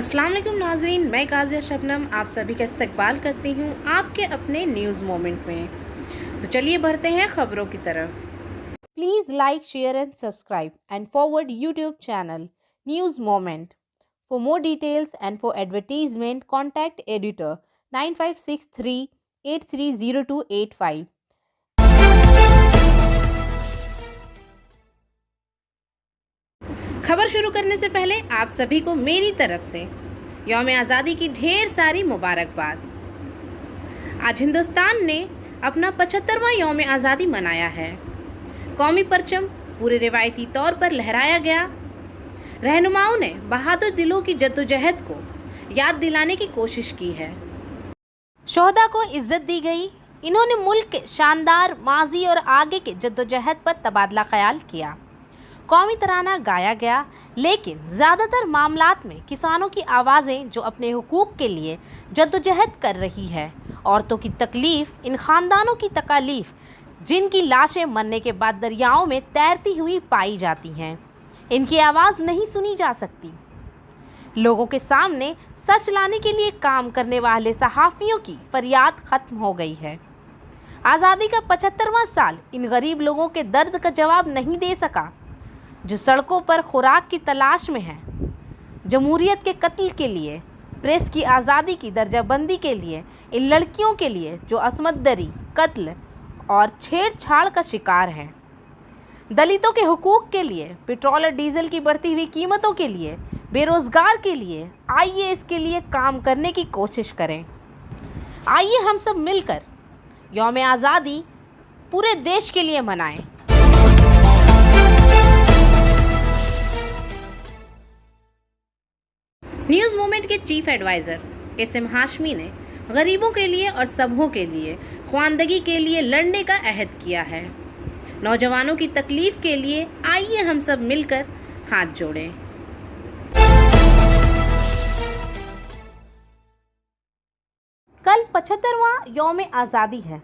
अस्सलाम वालेकुम नाज़रीन, मैं काज़िया शबनम आप सभी का इस्तकबाल करती हूँ आपके अपने न्यूज़ मोमेंट में। तो चलिए बढ़ते हैं खबरों की तरफ। Please like, share and subscribe and forward YouTube channel news moment. For more details and for advertisement contact editor 9563830285। खबर शुरू करने से पहले आप सभी को मेरी तरफ से यौम आज़ादी की ढेर सारी मुबारकबाद। आज हिंदुस्तान ने अपना 75वां यौम आज़ादी मनाया है। कौमी परचम पूरे रिवायती तौर पर लहराया गया। रहनुमाओं ने बहादुर दिलों की जद्दोजहद को याद दिलाने की कोशिश की है। शोहदा को इज्जत दी गई। इन्होंने मुल्क के शानदार माजी और आगे के जद्दोजहद पर तबादला ख्याल किया। कौमी तराना गाया गया, लेकिन ज़्यादातर मामलात में किसानों की आवाज़ें जो अपने हुकूक के लिए जद्दोजहद कर रही है, औरतों की तकलीफ़, इन ख़ानदानों की तकालीफ जिनकी लाशें मरने के बाद दरियाओं में तैरती हुई पाई जाती हैं, इनकी आवाज़ नहीं सुनी जा सकती। लोगों के सामने सच लाने के लिए काम करने वाले सहाफ़ियों की फरियाद ख़त्म हो गई है। आज़ादी का 75वां साल इन गरीब लोगों के दर्द का जवाब नहीं दे सका, जो सड़कों पर खुराक की तलाश में हैं। जमहूरियत के कत्ल के लिए, प्रेस की आज़ादी की दर्जाबंदी के लिए, इन लड़कियों के लिए जो असमत दरी, कत्ल और छेड़छाड़ का शिकार हैं। दलितों के हुकूक के लिए, पेट्रोल और डीजल की बढ़ती हुई कीमतों के लिए, बेरोज़गार के लिए, आइए इसके लिए काम करने की कोशिश करें। आइए हम सब मिलकर यौम आज़ादी पूरे देश के लिए मनाएं। न्यूज़ मूवमेंट के चीफ एडवाइज़र एसएम हाशमी ने गरीबों के लिए और सबों के लिए, ख्वानदगी के लिए लड़ने का अहद किया है। नौजवानों की तकलीफ के लिए आइए हम सब मिलकर हाथ जोड़ें। कल 75वां यौम आज़ादी है।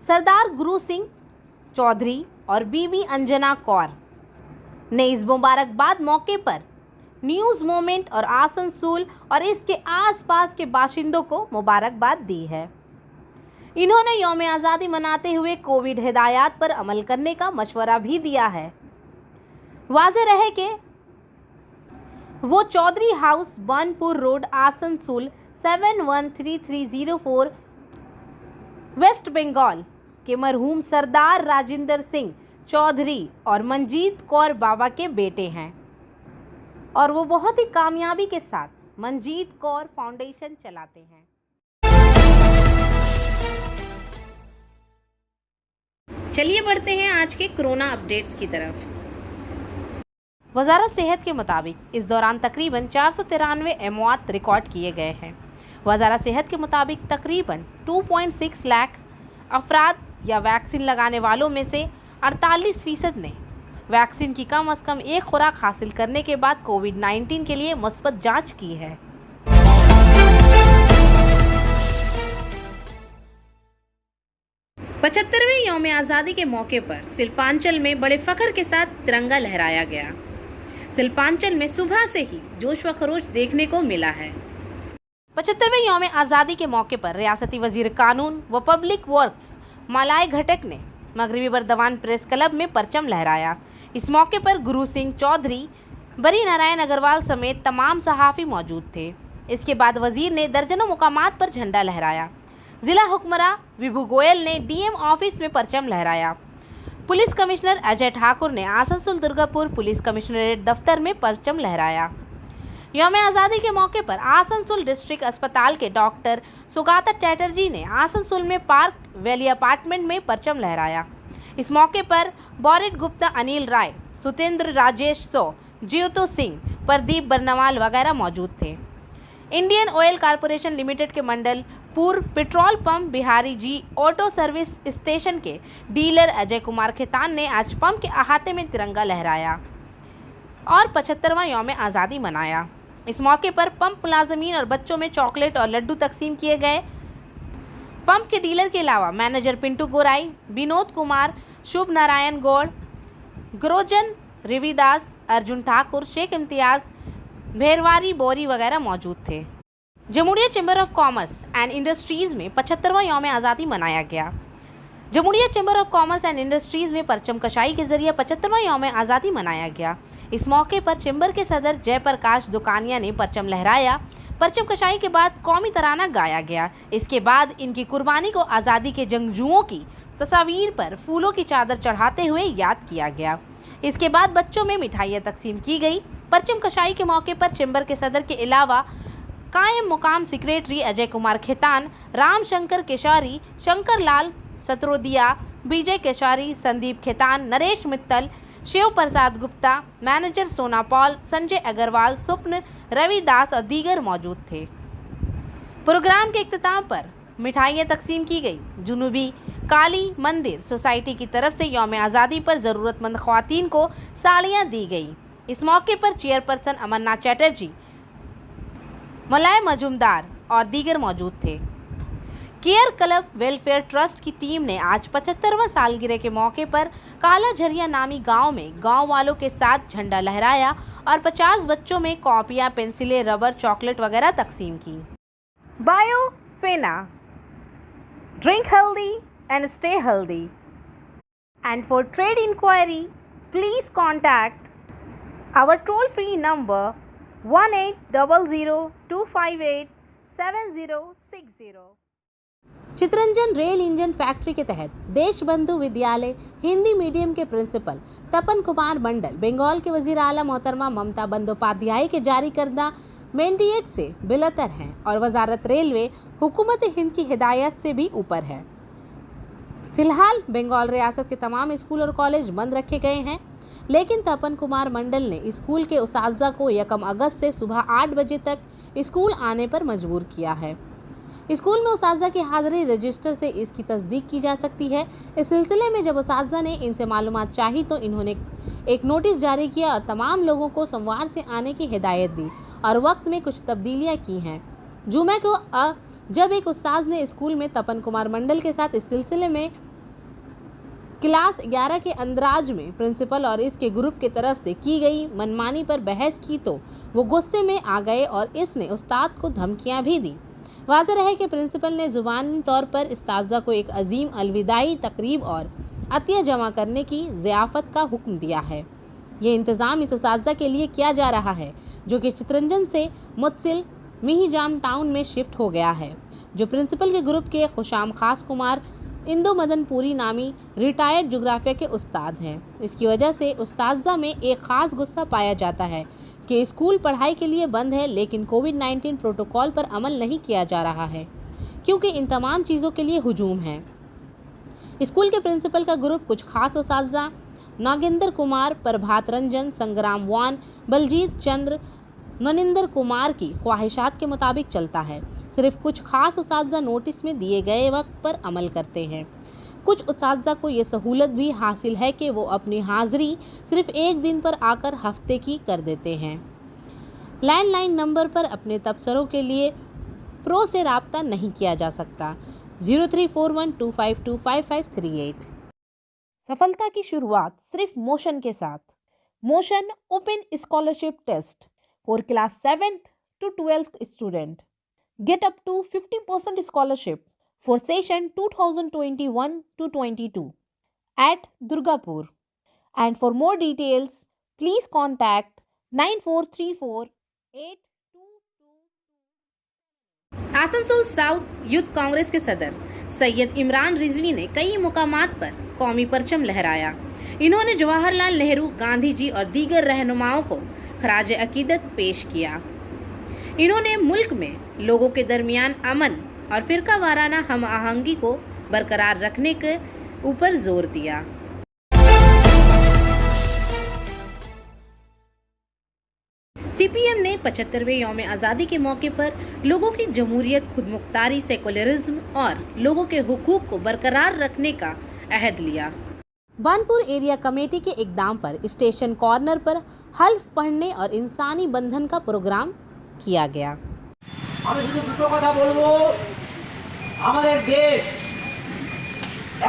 सरदार गुरु सिंह चौधरी और बीबी अंजना कौर ने इस मुबारकबाद मौके पर न्यूज़ मोमेंट और आसनसोल और इसके आसपास के बाशिंदों को मुबारकबाद दी है। इन्होंने यौम आज़ादी मनाते हुए कोविड हिदायत पर अमल करने का मशवरा भी दिया है। वाज़ेह रहे कि वो Chaudhary house, Banpur road, Asansol 713304 west Bengal के मरहूम सरदार राजिंदर सिंह चौधरी और मंजीत कौर बाबा के बेटे हैं और वो बहुत ही कामयाबी के साथ मंजीत कौर फाउंडेशन चलाते हैं। चलिए बढ़ते हैं आज के कोरोना अपडेट्स की तरफ। वज़ारत सेहत के मुताबिक इस दौरान तकरीबन 493 अमवात रिकॉर्ड किए गए हैं। वज़ारत सेहत के मुताबिक तकरीबन 2.6 लाख अफराद या वैक्सीन लगाने वालों में से 48% ने वैक्सीन की कम से कम एक खुराक हासिल करने के बाद कोविड-19 के लिए मुस्बत जांच की है। पचहत्तरवें यौम आज़ादी के मौके पर शिल्पांचल में बड़े फख्र के साथ तिरंगा लहराया गया। शिल्पांचल में सुबह से ही जोश व खरोश देखने को मिला है। 75वें यौम आज़ादी के मौके पर रियासती वजीर कानून व पब्लिक वर्क्स मलाय घटक ने मगरबी बर्दवान प्रेस क्लब में परचम लहराया। इस मौके पर गुरु सिंह चौधरी, बरी नारायण अग्रवाल समेत तमाम सहाफ़ी मौजूद थे। इसके बाद वजीर ने दर्जनों मुकामात पर झंडा लहराया। जिला हुक्मरा विभू गोयल ने डीएम ऑफिस में परचम लहराया। पुलिस कमिश्नर अजय ठाकुर ने आसनसोल दुर्गापुर पुलिस कमिश्नरेट दफ्तर में परचम लहराया। यौम आज़ादी के मौके पर आसनसोल डिस्ट्रिक्ट अस्पताल के डॉक्टर सुगाता चैटर्जी ने आसनसोल में पार्क वैली अपार्टमेंट में परचम लहराया। इस मौके पर बॉरेट गुप्ता, अनिल राय, सुतेंद्र, राजेश सो, ज्योतो सिंह, प्रदीप बरनवाल वगैरह मौजूद थे। इंडियन ऑयल कॉरपोरेशन लिमिटेड के मंडल पूर्व petrol pump Bihari ji auto service station के डीलर अजय कुमार खेतान ने आज पंप के अहाते में तिरंगा लहराया और 75वां यौम आज़ादी मनाया। इस मौके पर पंप मुलाजमीन और बच्चों में चॉकलेट और लड्डू तकसीम किए गए। पंप के डीलर के अलावा मैनेजर पिंटू गोराई, विनोद कुमार, शुभ नारायण गौड़, ग्रोजन रविदास, अर्जुन ठाकुर, शेख इम्तियाज़, भेरवारी, बोरी वगैरह मौजूद थे। Jamuria chamber of commerce and industries में 75वां यौम आज़ादी मनाया गया। Jamuria chamber of commerce and industries में परचम कशाई के जरिए 75वां यौम आज़ादी मनाया गया। इस मौके पर चैम्बर के सदर जयप्रकाश दुकानिया ने परचम लहराया। परचम कशाई के बाद कौमी तराना गाया गया। इसके बाद इनकी कुर्बानी को आज़ादी के जंगजुओं की तस्वीर पर फूलों की चादर चढ़ाते हुए याद किया गया। इसके बाद बच्चों में मिठाइयाँ तकसीम की गई। परचम कशाई के मौके पर चैम्बर के सदर के अलावा कायम मुकाम सेक्रेटरी अजय कुमार खेतान, राम शंकर केशारी, शंकर लाल सत्रोदिया, विजय केशारी, संदीप खेतान, नरेश मित्तल, शिव प्रसाद गुप्ता, मैनेजर सोना पॉल, संजय अग्रवाल, स्वप्न रविदास और दीगर मौजूद थे। प्रोग्राम के इख्तिताम पर मिठाइयाँ तकसीम की गई। जुनूबी काली मंदिर सोसाइटी की तरफ से यौम आज़ादी पर ज़रूरतमंद ख़वातीन को साड़ियाँ दी गई। इस मौके पर चेयरपर्सन अमरनाथ चैटर्जी, मलाय मजुमदार और दीगर मौजूद थे। केयर क्लब वेलफेयर ट्रस्ट की टीम ने आज 75वां सालगिरह के मौके पर काला झरिया नामी गांव में गांव वालों के साथ झंडा लहराया और 50 बच्चों में कॉपियां, पेंसिलें, रबर, चॉकलेट वगैरह तकसीम की। बायोफेना, drink healthy and stay healthy, and for trade inquiry please contact our toll free number 180025876060। Chittaranjan rail engine factory के तहत देशबंधु विद्यालय हिंदी मीडियम के प्रिंसिपल तपन कुमार मंडल बंगाल के वजीर आला मोहतरमा ममता बंदोपाध्याय के जारी करदा मैंडेट से बिलतर हैं और वजारत रेलवे हुकूमत हिंद की हिदायत से भी ऊपर है। फिलहाल बंगाल रियासत के तमाम स्कूल और कॉलेज बंद रखे गए हैं, लेकिन तपन कुमार मंडल ने स्कूल के उस्ताज़ा को 1 अगस्त से सुबह 8 बजे तक स्कूल आने पर मजबूर किया है। स्कूल में उस्ताज़ा की हाज़िरी रजिस्टर से इसकी तस्दीक की जा सकती है। इस सिलसिले में जब उस्ताज़ा ने इनसे मालूमात चाही तो इन्होंने एक नोटिस जारी किया और तमाम लोगों को सोमवार से आने की हिदायत दी और वक्त में कुछ तब्दीलियाँ की हैं। जुमे को जब एक उस्ताद ने स्कूल में तपन कुमार मंडल के साथ इस सिलसिले में क्लास 11 के अंदराज में प्रिंसिपल और इसके ग्रुप की तरफ से की गई मनमानी पर बहस की तो वो गुस्से में आ गए और इसने उस्ताद को धमकियां भी दी। वाज़ेह है कि प्रिंसिपल ने ज़ुबानी तौर पर उस्ताज़ा को एक अजीम अलविदाई तकरीब और अतिया जमा करने की ज़ियाफ़त का हुक्म दिया है। ये इंतज़ाम इस उस्ताज़ा के लिए किया जा रहा है जो कि चितरंजन से मुत्सिल मिहिजाम टाउन में शिफ्ट हो गया है, जो प्रिंसिपल के ग्रुप के खुशाम खास कुमार इंदु मदन पुरी नामी रिटायर्ड जोग्राफिया के उस्ताद हैं। इसकी वजह से उस्ताज़ा में एक ख़ास गुस्सा पाया जाता है कि स्कूल पढ़ाई के लिए बंद है, लेकिन कोविड-19 प्रोटोकॉल पर अमल नहीं किया जा रहा है क्योंकि इन तमाम चीज़ों के लिए हुजूम है। स्कूल के प्रिंसिपल का ग्रुप कुछ खास उस्ताज़ा नागेंद्र कुमार, प्रभात रंजन, संग्राम वान, बलजीत चंद्र, मनिंदर कुमार की ख्वाहिशात के मुताबिक चलता है। सिर्फ कुछ खास उस्ताज़ा नोटिस में दिए गए वक्त पर अमल करते हैं। कुछ उस्ताज़ा को ये सहूलत भी हासिल है कि वो अपनी हाज़िरी सिर्फ एक दिन पर आकर हफ्ते की कर देते हैं। लैंडलाइन नंबर पर अपने तबसरों के लिए प्रो से रब्ता नहीं किया जा सकता। 0341252538। सफलता की शुरुआत सिर्फ मोशन के साथ। Motion open scholarship test for class 7th to 12th student. Get up to 50% scholarship for session 2021-22 at Durgapur. And for more details, please contact 94348222। Asansol south youth Congress के सदर सैयद इमरान रिजवी ने कई मुकामात पर कौमी परचम लहराया। इन्होंने जवाहरलाल नेहरू, गांधी जी और दीगर रहनुमाओं को खराज अकीदत पेश किया। इन्होंने मुल्क में लोगों के दरमियान अमन और फिरका वाराना हम आहंगी को बरकरार रखने के ऊपर जोर दिया। सीपीएम ने 75वें यौम आज़ादी के मौके पर लोगों की जमहूरियत, खुदमुख्तारी, सेकुलरिज्म और लोगों के हुकूक को बरकरार रखने का अहद लिया। बानपुर एरिया कमेटी के इक़दाम पर स्टेशन कॉर्नर पर हल्फ पढ़ने और इंसानी बंधन का प्रोग्राम किया गया। আমি শুধু দুটো কথা বলবো। আমাদের দেশ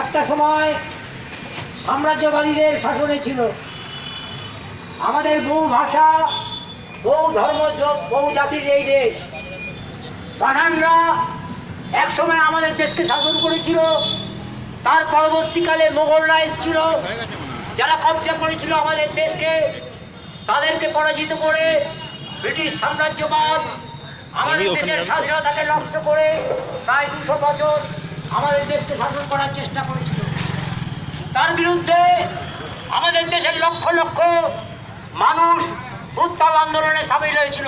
একটা সময় সাম্রাজ্যবাদীদের শাসনে ছিল। আমাদের বহু ভাষা, বহু ধর্ম বহু জাতির এই দেশ। পাঠানরা একসময় আমাদের দেশকে শাসন করেছিল, তার পরবর্তীকালে মোগলরা এসেছিল, যারা কবজা করেছিল আমাদের দেশকে, তাদেরকে পরাজিত করে ব্রিটিশ সাম্রাজ্যবাদ আমাদের দেশের স্বাধীনতাকে নষ্ট করে প্রায় 200 বছর আমাদের দেশকে শাসন করার চেষ্টা করেছিল। তার বিরুদ্ধে আমাদের দেশের লক্ষ লক্ষ মানুষ উত্তাল আন্দোলনে সামিল হয়েছিল।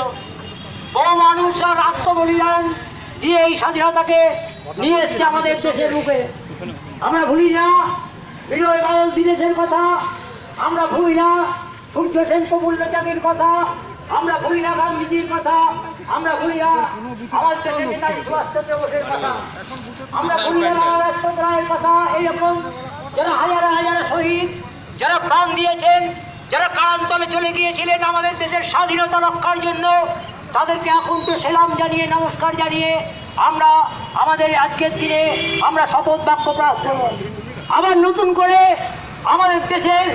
বহু মানুষ আর আত্মবলিদান দিয়ে এই স্বাধীনতাকে নিয়ে এসছে আমাদের দেশের মুখে। আমরা ভুলি না বিজয় বাদল দীনেশের কথা, আমরা ভুলি না সূর্য সেন প্রফুল্লচাঁদের কথা, আমরা ভুলি না গান্ধীজির কথা, আমরা ভুলি না আমাদের দেশের নেতাজি সুভাষচন্দ্র বোসের কথা, আমরা ভুলি না রাজপথ রায়ের কথা। এইরকম যারা হাজারে হাজারে শহীদ, যারা প্রাণ দিয়েছেন, যারা কারান্তলে চলে গিয়েছিলেন আমাদের দেশের স্বাধীনতা রক্ষার জন্য, তাদেরকে আকুণ্ঠ সেলাম জানিয়ে, নমস্কার জানিয়ে আমরা আমাদের আজকের দিনে আমরা শপথ বাক্য পাঠ করব। আবার নতুন করে আমাদের দেশের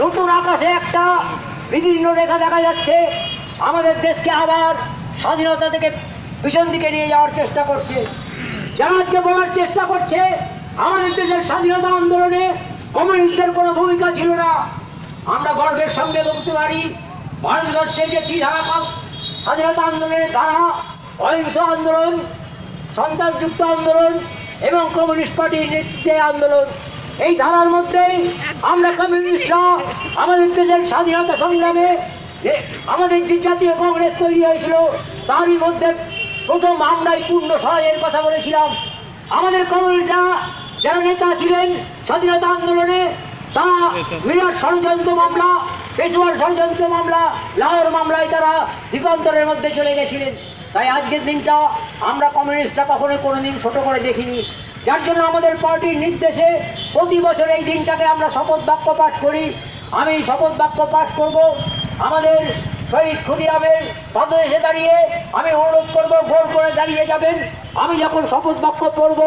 নতুন আকাশে একটা বিদীর্ণ রেখা দেখা যাচ্ছে। আমাদের দেশকে আবার স্বাধীনতা থেকে ভীষণ দিকে নিয়ে যাওয়ার চেষ্টা করছে। যারা আজকে বলার চেষ্টা করছে আমাদের দেশের স্বাধীনতা আন্দোলনে কমিউনিস্টদের কোনো ভূমিকা ছিল না, আমরা গর্বের সঙ্গে বলতে পারি ভারতবর্ষের যে ত্রিধারা স্বাধীনতা আন্দোলনের ধারা, অহিংস আন্দোলন, সন্ত্রাসযুক্ত আন্দোলন এবং কমিউনিস্ট পার্টির নেতৃত্বে আন্দোলন, এই ধারার মধ্যেই আমরা কমিউনিস্টরা আমাদের দেশের স্বাধীনতা সংগ্রামে আমাদের যে জাতীয় কংগ্রেস তৈরি হয়েছিল তারই মধ্যে প্রথম আমরাই পূর্ণ স্বরাজের কথা বলেছিলাম। আমাদের কমিউনিস্টরা যারা নেতা ছিলেন স্বাধীনতা আন্দোলনে, তারা মিরাট ষড়যন্ত্র মামলা, পেশোয়ার ষড়যন্ত্র মামলা, লাহোর মামলায় তারা দ্বীপান্তরের মধ্যে চলে গেছিলেন। তাই আজকের দিনটা আমরা কমিউনিস্টরা কখনো কোনোদিন ছোট করে দেখিনি, যার জন্য আমাদের পার্টির নির্দেশে প্রতি বছর এই দিনটাকে আমরা শপথ বাক্য পাঠ করি। আমি শপথ বাক্য পাঠ করব। আমাদের শহীদ ক্ষুদিরামের পাদদেশে দাঁড়িয়ে আমি অনুরোধ করব, গোল করে দাঁড়িয়ে যাবেন। আমি যখন শপথ বাক্য পড়ব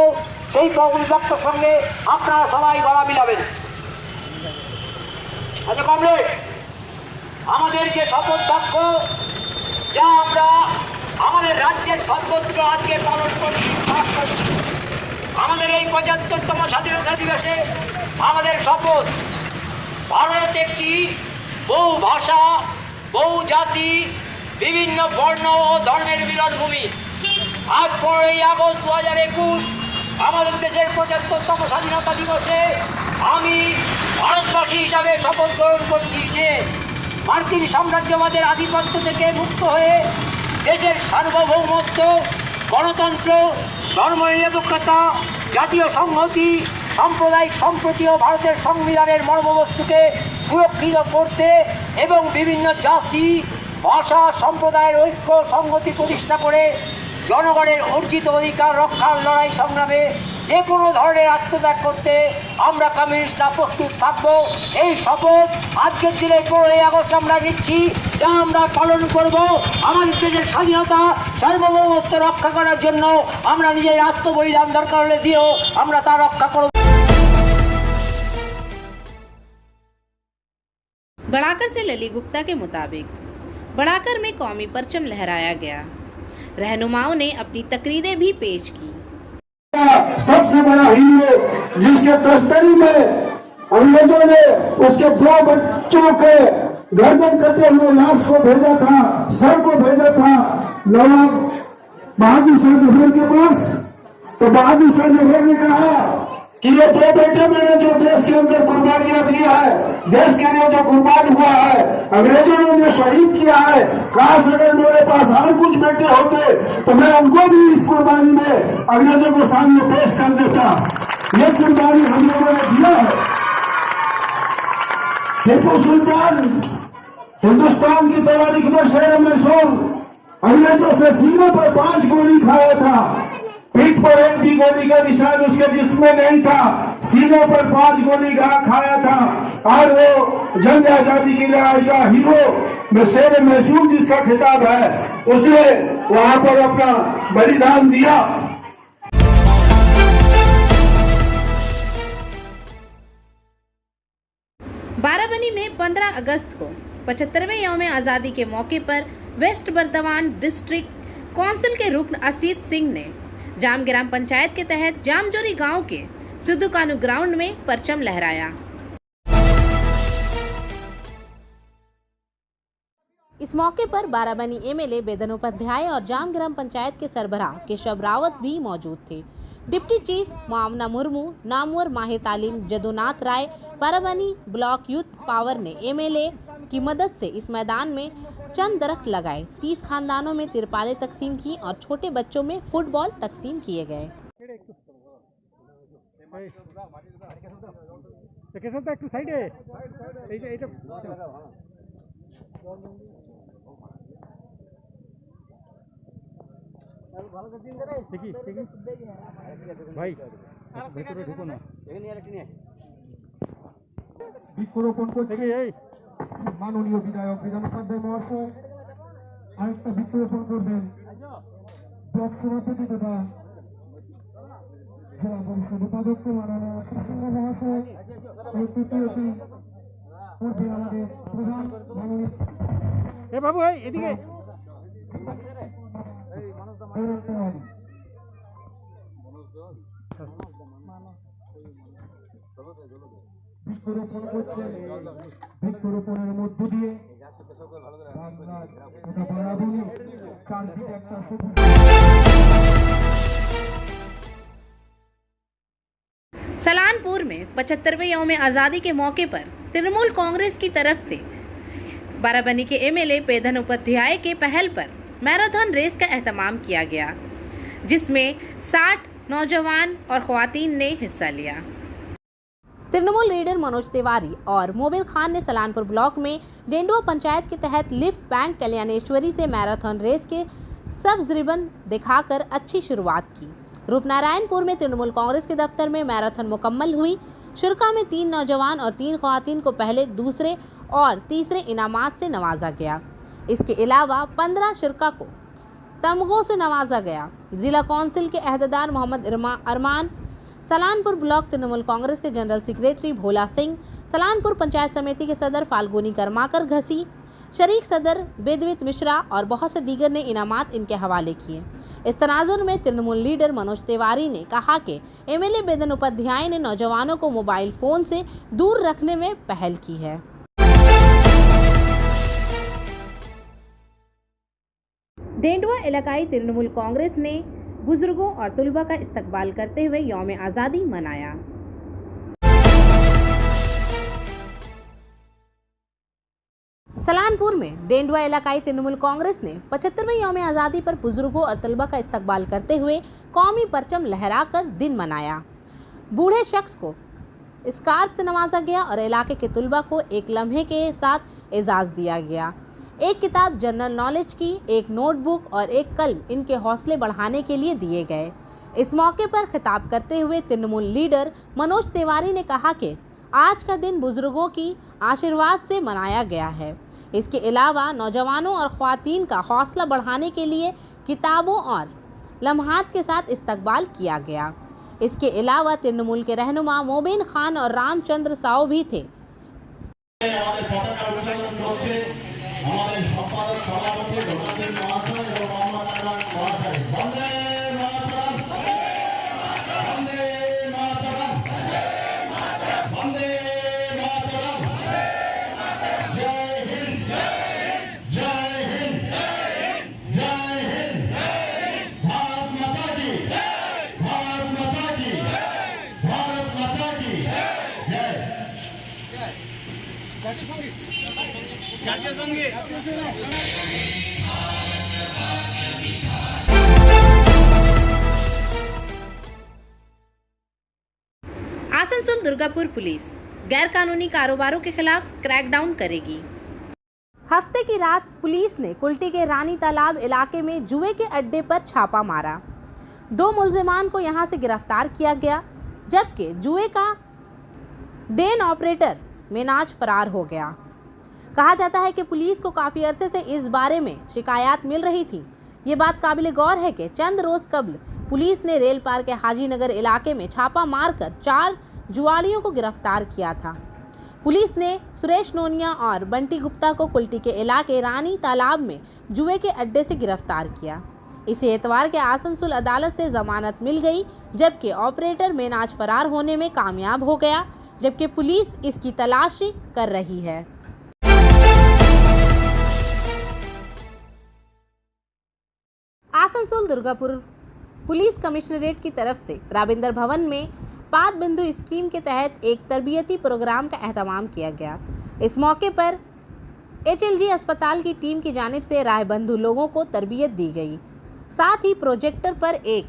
সেই বাক্যর সঙ্গে আপনারা সবাই গলা মিলাবেন। আচ্ছা কমরেড, আমাদের যে শপথ বাক্য যা আমরা আমাদের রাজ্যের সর্বত্র আজকে পালন করছি, পাঠ করছি, আমাদের এই ৭৫তম স্বাধীনতা দিবসে আমাদের শপথ, ভারত একটি বহু ভাষা, বহু জাতি, বিভিন্ন বর্ণ ও ধর্মের মিলনভূমি। আজ ১৫ই আগস্ট ২০২১ আমাদের দেশের ৭৫তম স্বাধীনতা দিবসে আমি ভারতবাসী হিসাবে শপথ গ্রহণ করছি যে মার্কিন সাম্রাজ্যবাদের আধিপত্য থেকে মুক্ত হয়ে দেশের সার্বভৌমত্ব, গণতন্ত্র, ধর্মনিরপেক্ষতা, জাতীয় সংহতি, সাম্প্রদায়িক সম্প্রীতি ও ভারতের সংবিধানের মর্মবস্তুকে সুরক্ষিত করতে এবং বিভিন্ন জাতি, ভাষা, সম্প্রদায়ের ঐক্য সংহতি প্রতিষ্ঠা করে জনগণের অর্জিত অধিকার রক্ষার লড়াই সংগ্রামে যে কোনো ধরনের আত্মত্যাগ করতে আমরা কমিউনিস্টরা প্রস্তুত থাকব। এই শপথ আজকের দিনে ১৫ই আগস্ট আমরা নিচ্ছি, যা আমরা পালন করব আমাদের দেশের স্বাধীনতা সার্বভৌমত্ব রক্ষা করার জন্য। আমরা নিজের আত্মবলিদান দরকার হলে দিয়েও আমরা তা রক্ষা করব। बढ़ाकर से लली गुप्ता के मुताबिक बढ़ाकर में कौमी परचम लहराया गया। रहनुमाओं ने अपनी तकरीरें भी पेश की। सबसे बड़ा हीरो जिसके तस्करी में अंग्रेजों ने उसके 2 बच्चों के गर्दन करते हुए लाश को भेजा था, सर को भेजा था नवाब बहादुर शाह जफर के पास। तो बहादुर शाह जफर ने कहा कि ये 2 बेटे मैंने जो देश के अंदर कुर्बानियां दी है, देश के लिए जो कुर्बान हुआ है, अंग्रेजों ने जो शहीद किया है, काश अगर मेरे पास और कुछ बेटे होते तो मैं उनको भी इस कुर्बानी में अंग्रेजों को सामने पेश कर देता। ये कुर्बानी हम लोगों ने दिया है। टीपू सुल्तान हिंदुस्तान की तवारीख में शेर मैसूर अंग्रेजों से सीने पर 5 गोली खाया था, पीठ पर 1 भी गोली का निशान उसके जिस्म में नहीं था, सीने पर 5 गोली खाया था। और वो जंग आजादी की लड़ाई का हीरो में शेर मैसूर जिसका खिताब है, उसने वहां पर अपना बलिदान दिया। बाराबनी में 15 अगस्त को 75वें यौम आज़ादी के मौके पर वेस्ट बर्दवान डिस्ट्रिक्ट काउंसिल के रुकन असीत सिंह ने जाम ग्राम पंचायत के तहत जामजोरी गांव के सिद्धू कानू ग्राउंड में परचम लहराया। इस मौके पर बाराबनी एमएलए बेदन उपाध्याय और जाम ग्राम पंचायत के सरबराह केशव रावत भी मौजूद थे। डिप्टी चीफ मुआवना मुर्मू, नामवर माहिर तालीम जदुनाथ राय, बाराबनी ब्लॉक यूथ पावर ने एमएलए की मदद से इस मैदान में चंद दरख्त लगाए, 30 खानदानों में तिरपालें तकसीम की और छोटे बच्चों में फुटबॉल तकसीम किए गए। বৃক্ষরোপণ করছে মাননীয় বিধায়ক বিধান উপাধ্যায় মহাশয়। আরেকটা বৃক্ষরোপণ করবেন ব্লক সভাপতি তথা জেলা পরিষদ উপাধ্যক্ষ মাননীয় সুসিংহ মহাশয়। এই তৃতীয়টি করবেন আমাদের প্রধান মাননীয় বাবু এদিকে বৃক্ষরোপণ করছে। বৃক্ষরোপণের মধ্য দিয়ে বারাবনী চারদিকে একটা সবুজ। सलानपुर में 75वें यौम आज़ादी के मौके पर तृणमूल कांग्रेस की तरफ से बाराबनी के एमएलए बेदन उपाध्याय के पहल पर मैराथन रेस का एहतमाम किया गया, जिसमें 60 नौजवान और ख्वातीन ने हिस्सा लिया। तृणमूल लीडर मनोज तिवारी और मोबिन खान ने सलानपुर ब्लॉक में डेंडुआ पंचायत के तहत लिफ्ट बैंक कल्याणेश्वरी से मैराथन रेस के सब्ज रिबन दिखाकर अच्छी शुरुआत की। रूपनारायणपुर में तृणमूल कांग्रेस के दफ्तर में मैराथन मुकम्मल हुई। शुरका में 3 नौजवान और 3 ख्वातीन को पहले, दूसरे और तीसरे इनामात से नवाजा गया। इसके अलावा 15 शुरका को तमगों से नवाजा गया। जिला काउंसिल के अहदेदार मोहम्मद अरमान, सलानपुर ब्लॉक तृणमूल कांग्रेस के जनरल सेक्रेटरी भोला सिंह, सलानपुर पंचायत समिति के सदर फाल्गुनी कर्माकर घसी, शरीक सदर बेदवित मिश्रा और बहुत से दीगर ने इनामात इनके हवाले किए। इस तनाजुर में तृणमूल लीडर मनोज तिवारी ने कहा कि एमएलए बेदन उपाध्याय ने नौजवानों को मोबाइल फोन से दूर रखने में पहल की है। डेंडुआ इलाकाई तृणमूल कांग्रेस ने बुजुर्गों और तलबा का इस्तकबाल करते हुए यौम आज़ादी मनाया। सलानपुर में डेंडुआ इलाकाई तृणमूल कांग्रेस ने 75वें यौम आज़ादी पर बुजुर्गों और तलबा का इस्तकबाल करते हुए कौमी परचम लहराकर दिन मनाया। बूढ़े शख्स को स्कार्फ से नवाजा गया और इलाके के तलबा को एक लम्हे के साथ एजाज़ दिया गया। एक किताब जनरल नॉलेज की, एक नोटबुक और एक कलम इनके हौसले बढ़ाने के लिए दिए गए। इस मौके पर खिताब करते हुए तृणमूल लीडर मनोज तिवारी ने कहा कि आज का दिन बुजुर्गों की आशीर्वाद से मनाया गया है। इसके अलावा नौजवानों और ख्वातीन का हौसला बढ़ाने के लिए किताबों और लम्हात के साथ इस्तकबाल किया गया। इसके अलावा तृणमूल के रहनुमा मोबिन खान और रामचंद्र साव भी थे। आसनसोल दुर्गापुर पुलिस गैर कानूनी कारोबारों के खिलाफ क्रैकडाउन करेगी। हफ्ते की रात पुलिस ने कुल्टी के रानी तालाब इलाके में जुए के अड्डे पर छापा मारा। 2 मुल्जिमान को यहां से गिरफ्तार किया गया, जबकि जुए का डेन ऑपरेटर मिनाज फरार हो गया। कहा जाता है कि पुलिस को काफ़ी अरसे से इस बारे में शिकायत मिल रही थी। ये बात काबिल गौर है कि चंद रोज़ कबल पुलिस ने रेल पार के हाजी नगर इलाके में छापा मारकर 4 जुआड़ियों को गिरफ्तार किया था। पुलिस ने सुरेश नोनिया और बंटी गुप्ता को कुल्टी के इलाके रानी तालाब में जुए के अड्डे से गिरफ्तार किया। इसी एतवार के आसनसोल अदालत से जमानत मिल गई, जबकि ऑपरेटर मेनाज फरार होने में कामयाब हो गया, जबकि पुलिस इसकी तलाशी कर रही है। आसनसोल दुर्गापुर पुलिस कमिश्नरेट की तरफ से राबिंदर भवन में 5 बिंदु स्कीम के तहत एक तरबियती प्रोग्राम का एहतमाम किया गया। इस मौके पर HLG अस्पताल की टीम की जानिब से राहबंधु लोगों को तरबियत दी गई। साथ ही प्रोजेक्टर पर एक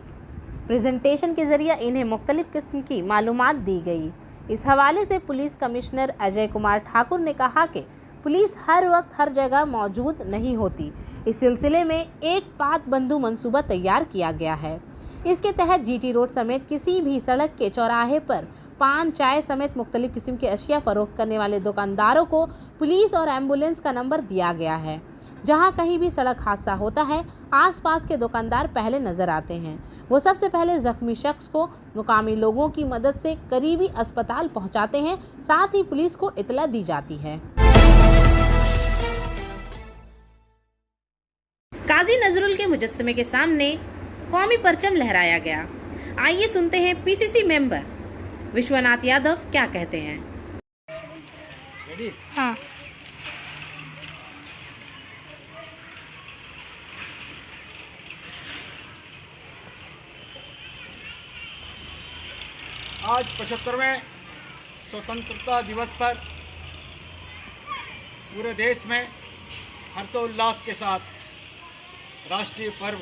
प्रेजेंटेशन के जरिए इन्हें मुख्तलिफ किस्म की मालूमात दी गई। इस हवाले से पुलिस कमिश्नर अजय कुमार ठाकुर ने कहा कि पुलिस हर वक्त हर जगह मौजूद नहीं होती। इस सिलसिले में एक 5 बंधु मंसूबा तैयार किया गया है। इसके तहत GT रोड समेत किसी भी सड़क के चौराहे पर पान, चाय समेत मुख्तलिफ किस्म की अशिया फरोख्त करने वाले दुकानदारों को पुलिस और एम्बुलेंस का नंबर दिया गया है। जहां कहीं भी सड़क हादसा होता है, आसपास के दुकानदार पहले नजर आते हैं। वो सबसे पहले जख्मी शख्स को मुकामी लोगों की मदद से करीबी अस्पताल पहुंचाते हैं। साथ ही पुलिस को इतला दी जाती है। काजी नजरुल के मुजस्समे के सामने कौमी परचम लहराया गया। आइए सुनते हैं PCC मेंबर विश्वनाथ यादव क्या कहते हैं। हाँ। आज 75वें स्वतंत्रता दिवस पर पूरे देश में हर्षोल्लास के साथ राष्ट्रीय पर्व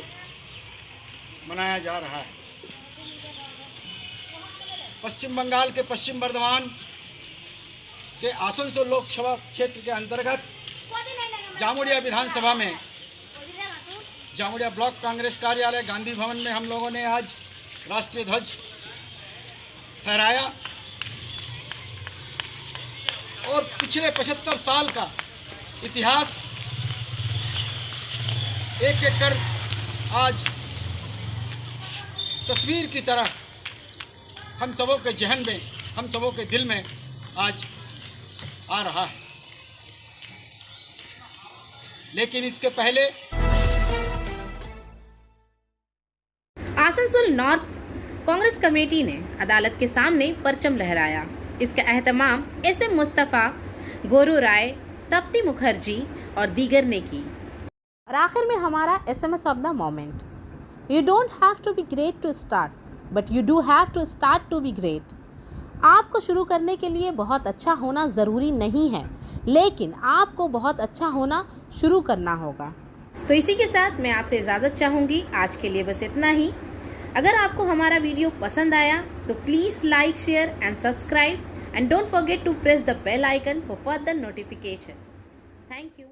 मनाया जा रहा है। पश्चिम बंगाल के पश्चिम बर्धमान के आसनसोल लोकसभा क्षेत्र के अंतर्गत जामुड़िया विधानसभा में जामुड़िया ब्लॉक कांग्रेस कार्यालय गांधी भवन में हम लोगों ने आज राष्ट्रीय ध्वज फहराया और पिछले 75 साल का इतिहास एक एक कर आज तस्वीर की तरह हम सबों के जहन में, हम सबों के दिल में आज आ रहा है। लेकिन इसके पहले आसनसोल नॉर्थ कांग्रेस कमेटी ने अदालत के सामने परचम लहराया। इसका एहतमाम SM मुस्तफ़ा, गोरू राय, तप्ती मुखर्जी और दीगर ने की। और आखिर में हमारा SMS of the moment, you don't have to be great to start, but you do have to start to be great. आपको शुरू करने के लिए बहुत अच्छा होना ज़रूरी नहीं है, लेकिन आपको बहुत अच्छा होना शुरू करना होगा। तो इसी के साथ मैं आपसे इजाज़त चाहूँगी। आज के लिए बस इतना ही। अगर आपको हमारा वीडियो पसंद आया तो please like, share and subscribe, and don't forget to press the bell icon for further notification. Thank you.